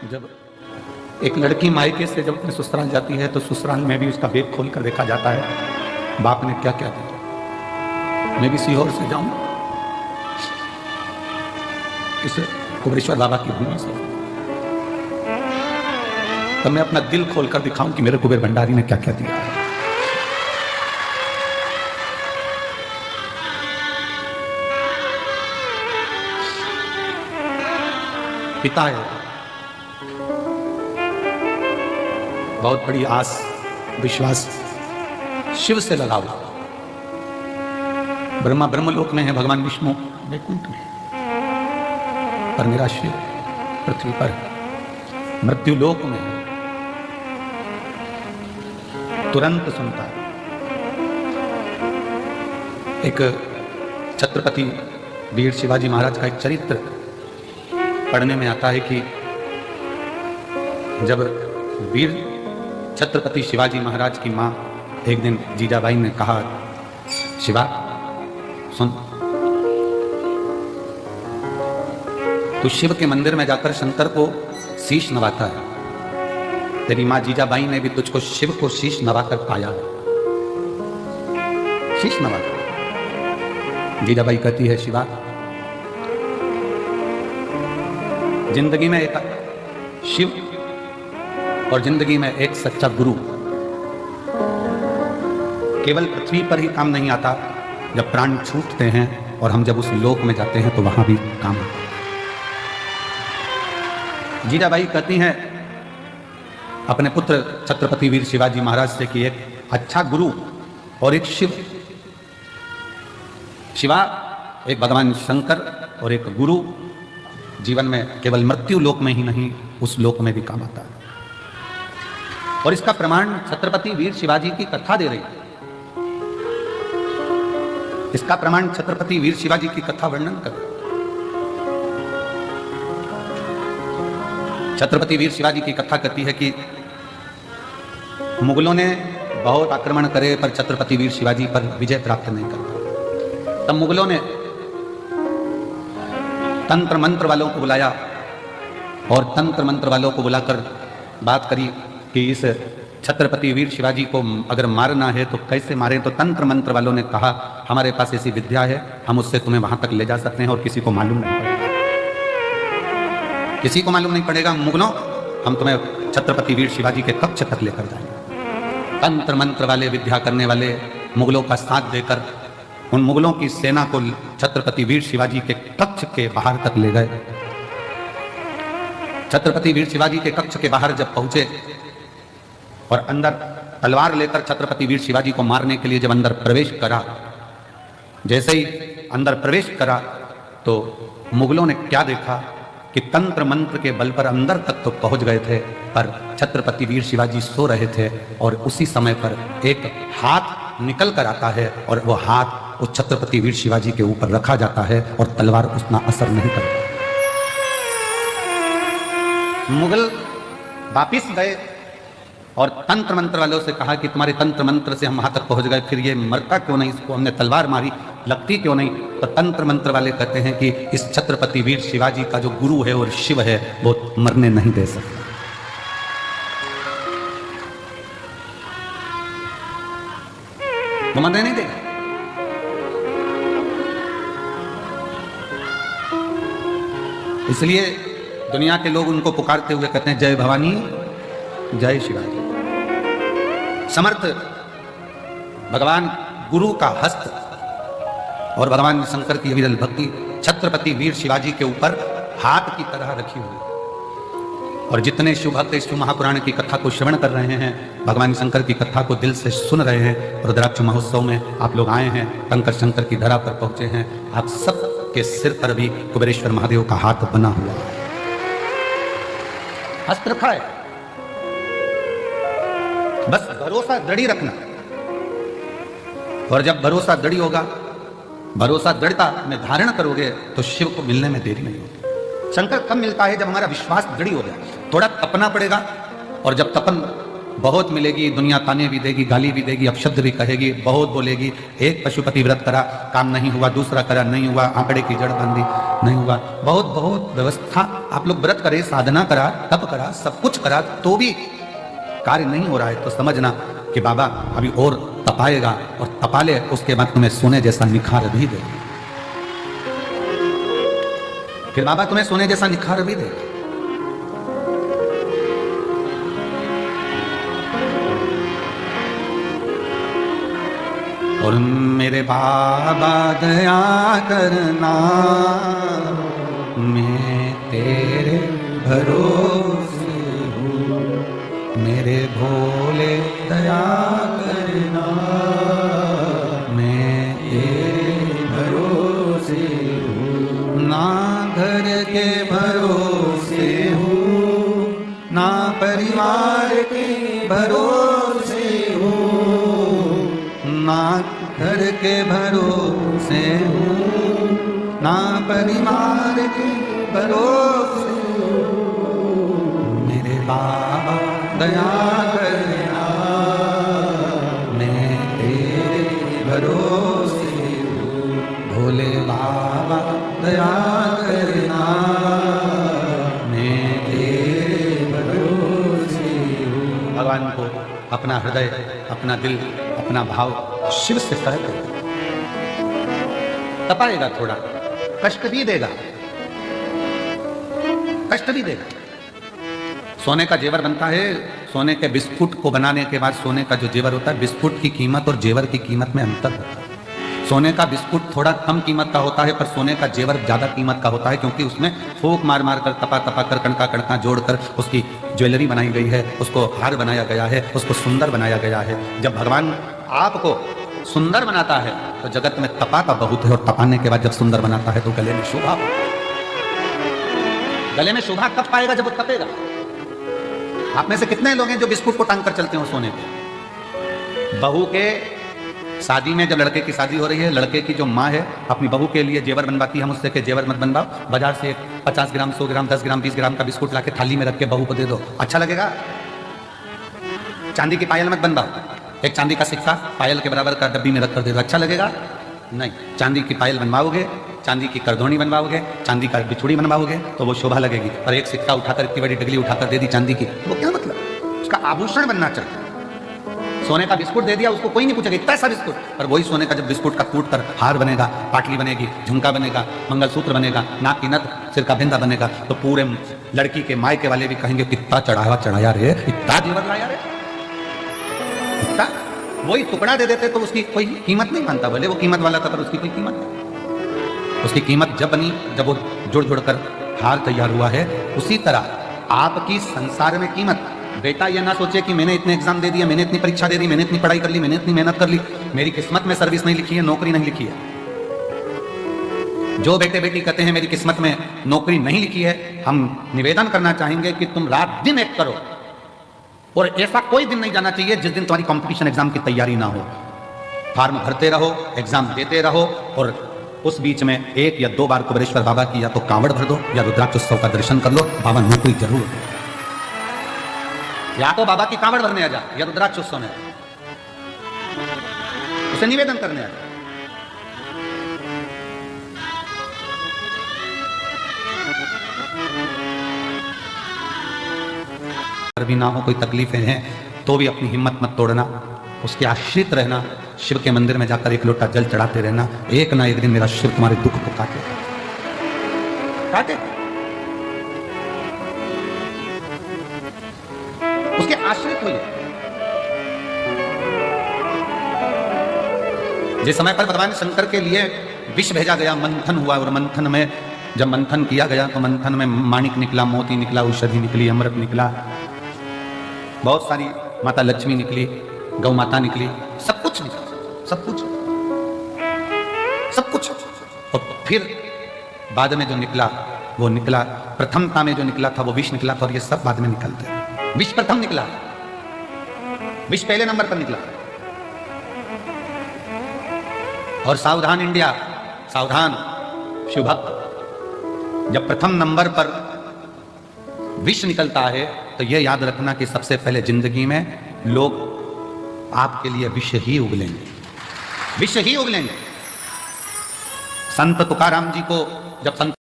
जब एक लड़की मायके से जब अपने ससुराल जाती है तो ससुराल में भी उसका बैग खोल कर देखा जाता है बाप ने क्या क्या दिया। मैं भी सीहोर से जाऊं इस कुबेरेश्वर बाबा की भूमि से, तब मैं अपना दिल खोल कर दिखाऊं कि मेरे कुबेर भंडारी ने क्या क्या दिया है। पिता है, बहुत बड़ी आस विश्वास शिव से लगाओ। ब्रह्मा ब्रह्मलोक में है, भगवान विष्णु वैकुंठ में, पर मेरा शिव पृथ्वी पर मृत्यु लोक में है, तुरंत सुनता है। एक छत्रपति वीर शिवाजी महाराज का एक चरित्र पढ़ने में आता है कि जब वीर छत्रपति शिवाजी महाराज की मां एक दिन जीजाबाई ने कहा, शिवा सुन, तू शिव के मंदिर में जाकर शंकर को शीश नवाता है, तेरी मां जीजाबाई ने भी तुझको शिव को शीश नवाकर पाया है। शीश नवाता। जीजाबाई कहती है, शिवा जिंदगी में एक शिव और जिंदगी में एक सच्चा गुरु केवल पृथ्वी पर ही काम नहीं आता, जब प्राण छूटते हैं और हम जब उस लोक में जाते हैं तो वहां भी काम आता है। जीजाबाई कहती हैं अपने पुत्र छत्रपति वीर शिवाजी महाराज से कि एक अच्छा गुरु और एक शिव, शिवा एक भगवान शंकर और एक गुरु जीवन में केवल मृत्यु लोक में ही नहीं उस लोक में भी काम आता है। और इसका प्रमाण छत्रपति वीर शिवाजी की कथा दे रही है। इसका प्रमाण छत्रपति वीर शिवाजी की कथा वर्णन कर। छत्रपति वीर शिवाजी की कथा कहती है कि मुगलों ने बहुत आक्रमण करे पर छत्रपति वीर शिवाजी पर विजय प्राप्त नहीं कर पाए। तब मुगलों ने तंत्र मंत्र वालों को बुलाया और तंत्र मंत्र वालों को बुलाकर बात करी कि इस छत्रपति वीर शिवाजी को अगर मारना है तो कैसे मारें। तो तंत्र मंत्र वालों ने कहा, हमारे पास ऐसी विद्या है, हम उससे तुम्हें वहां तक ले जा सकते हैं और किसी को मालूम नहीं पड़ेगा, किसी को मालूम नहीं पड़ेगा। मुगलों, हम तुम्हें छत्रपति वीर शिवाजी के कक्ष तक लेकर जाएंगे। तंत्र मंत्र वाले, विद्या करने वाले मुगलों का साथ देकर उन मुगलों की सेना को छत्रपति वीर शिवाजी के कक्ष के बाहर तक ले गए। छत्रपति वीर शिवाजी के कक्ष के बाहर जब पहुंचे और अंदर तलवार लेकर छत्रपति वीर शिवाजी को मारने के लिए जब अंदर प्रवेश करा, जैसे ही अंदर प्रवेश करा तो मुगलों ने क्या देखा कि तंत्र मंत्र के बल पर अंदर तक तो पहुंच गए थे, पर छत्रपति वीर शिवाजी सो रहे थे और उसी समय पर एक हाथ निकल कर आता है और वो हाथ उस छत्रपति वीर शिवाजी के ऊपर रखा जाता है और तलवार उतना असर नहीं करता। मुगल वापिस गए और तंत्र मंत्र वालों से कहा कि तुम्हारे तंत्र मंत्र से हम वहां तक पहुंच गए, फिर ये मरता क्यों नहीं, इसको हमने तलवार मारी, लगती क्यों नहीं। तो तंत्र मंत्र वाले कहते हैं कि इस छत्रपति वीर शिवाजी का जो गुरु है और शिव है वो मरने नहीं दे सकता। वो मरने नहीं देगा। इसलिए दुनिया के लोग उनको पुकारते हुए कहते हैं, जय भवानी जय शिवाजी। समर्थ भगवान गुरु का हस्त और भगवान शंकर की विरल भक्ति छत्रपति वीर शिवाजी के ऊपर हाथ की तरह रखी हुई। और जितने शिव भक्त शिव महापुराण की कथा को श्रवण कर रहे हैं, भगवान शंकर की कथा को दिल से सुन रहे हैं, रुद्राक्ष महोत्सव में आप लोग आए हैं, कंकर शंकर की धरा पर पहुंचे हैं, आप सब के सिर पर भी कुबेरेश्वर महादेव का हाथ बना हुआ है, हस्त रखा है। बस भरोसा दृढ़ी रखना, और जब भरोसा दृढ़ी होगा, भरोसा दृढ़ता में धारण करोगे तो शिव को मिलने में देरी नहीं होगी। शंकर कब मिलता है? जब हमारा विश्वास दृढ़ी हो जाए। थोड़ा तपना पड़ेगा, और जब तपन बहुत मिलेगी, दुनिया ताने भी देगी, गाली भी देगी, अपशब्द भी कहेगी, बहुत बोलेगी। एक पशुपति व्रत करा, काम नहीं हुआ, दूसरा करा, नहीं हुआ, आंकड़े की जड़ बांधी। नहीं हुआ। बहुत बहुत व्यवस्था, आप लोग व्रत करे, साधना करा, तप करा, सब कुछ करा, तो भी कार्य नहीं हो रहा है, तो समझना कि बाबा अभी और तपाएगा, और तपा ले, उसके बाद तुम्हें सोने जैसा निखार भी दे, फिर बाबा तुम्हें सोने जैसा निखार भी दे। और मेरे बाबा दया करना, मैं तेरे भरोसे हूँ, मेरे भोले दया करना, मैं तेरे भरोसे हूँ, ना घर के भरोसे हूँ, ना परिवार के भरोसे हूँ, ना घर के भरोसे हूँ, ना परिवार के भरोसे हूँ, मेरे बाबा दया करना, मैं तेरे भरोसे हूँ, भोले बाबा दया करना, मैं तेरे भरोसे हूँ। भगवान को अपना हृदय, अपना दिल, अपना भाव शिव से कह दो। तपाएगा, थोड़ा कष्ट भी देगा, कष्ट भी देगा। सोने का जेवर बनता है, सोने के बिस्कुट को बनाने के बाद सोने का जो जेवर होता है, बिस्कुट की कीमत और जेवर की कीमत में अंतर होता है। सोने का बिस्कुट थोड़ा कम कीमत का होता है, पर सोने का जेवर ज्यादा कीमत का होता है, क्योंकि उसमें फूंक मार मार कर, तपा तपा कर, कणका कणका जोड़कर उसकी ज्वेलरी बनाई गई है, उसको हार बनाया गया है, उसको सुंदर बनाया गया है। जब भगवान आपको सुंदर बनाता है तो जगत में तपा का बहुत है, और तपाने के बाद जब सुंदर बनाता है तो गले में शोभा, गले में शोभा कब पाएगा? जब वो तपेगा। आप में से कितने लोग हैं जो बिस्कुट को टांग कर चलते हो सोने पे? बहू के शादी में जब लड़के की शादी हो रही है, लड़के की जो माँ है अपनी बहू के लिए जेवर बनवाती है, हम उससे के जेवर मत बनवाओ, बाजार से 50 ग्राम, 100 ग्राम, 10 ग्राम, 20 ग्राम का बिस्कुट लाके थाली में रख के बहू को दे दो, अच्छा लगेगा? चांदी की पायल मत बनवाओ, एक चांदी का सिक्का पायल के बराबर का डब्बी में रख कर दे दो, अच्छा लगेगा? नहीं। चांदी की पायल बनवाओगे, चांदी की करधोनी बनवाओगे, चांदी का बिछुड़ी बनवाओगे तो वो शोभा लगेगी। और एक सिक्का उठाकर, इतनी बड़ी डगली उठाकर दे दी चांदी की, तो वो क्या मतलब? उसका आभूषण बनना चाहिए। सोने का बिस्कुट दे दिया, उसको कोई नहीं पूछेगा इतना सा बिस्कुट, पर वही सोने का जब बिस्कुट का टूट कर हार बनेगा, पाटली बनेगी, झुमका बनेगा, मंगलसूत्र बनेगा, नाक की नथ, सिर का बिंदा बनेगा, तो पूरे लड़की के मायके वाले भी कहेंगे कितना चढ़ावा चढ़ाया रे, इतना जेवर लाया रे, इतना। वही टुकड़ा दे देते तो उसकी कोई कीमत नहीं मानता, बोले वो कीमत वाला था पर उसकी कोई कीमत नहीं। उसकी कीमत जब बनी जब वो जुड़ जुड़ कर हार तैयार हुआ है। उसी तरह आपकी संसार में कीमत, बेटा ये ना सोचे कि मैंने इतने एग्जाम दे दिया, मैंने इतनी परीक्षा दे दी, मैंने इतनी पढ़ाई कर ली, मैंने इतनी मेहनत कर ली, मेरी किस्मत में सर्विस नहीं लिखी है, नौकरी नहीं लिखी है। जो बेटे बेटी कहते हैं मेरी किस्मत में नौकरी नहीं लिखी है, हम निवेदन करना चाहेंगे कि तुम रात दिन एक करो, और ऐसा कोई दिन नहीं जाना चाहिए जिस दिन तुम्हारी कंपटीशन एग्जाम की तैयारी ना हो। फॉर्म भरते रहो, एग्जाम देते रहो, और उस बीच में 1 या 2 बार कुबेरेश्वर बाबा की या तो कांवड़ भर दो या रुद्राक्षोत्सव का दर्शन कर लो, बाबा नौकरी जरूर दो। या तो बाबा की कांवड़ भरने आ जा या रुद्राक्षोत्सव में उसे निवेदन करने आ जा। भी ना हो, कोई तकलीफें हैं तो भी अपनी हिम्मत मत तोड़ना, उसके आश्रित रहना, शिव के मंदिर में जाकर 1 लोटा जल चढ़ाते रहना। एक ना एक दिन मेरा शिव तुम्हारे दुख को काटे, उसके आश्रित हुए। जिस समय पर भगवान शंकर के लिए विष भेजा गया, मंथन हुआ, और मंथन में जब मंथन किया गया तो मंथन में माणिक निकला, मोती निकला, औषधि निकली, अमृत निकला, बहुत सारी माता लक्ष्मी निकली, गौ माता निकली, सब कुछ निकला, सब कुछ, सब कुछ। और फिर बाद में जो निकला वो निकला, प्रथमता में जो निकला था वो विष निकला था, और ये सब बाद में निकलते हैं। विष प्रथम निकला, विष पहले नंबर पर निकला। और सावधान इंडिया, सावधान शिवभक्त, जब प्रथम नंबर पर विष निकलता है तो यह याद रखना कि सबसे पहले जिंदगी में लोग आपके लिए विष ही उगलेंगे, विष ही उगलेंगे। संत तुकाराम जी को जब संत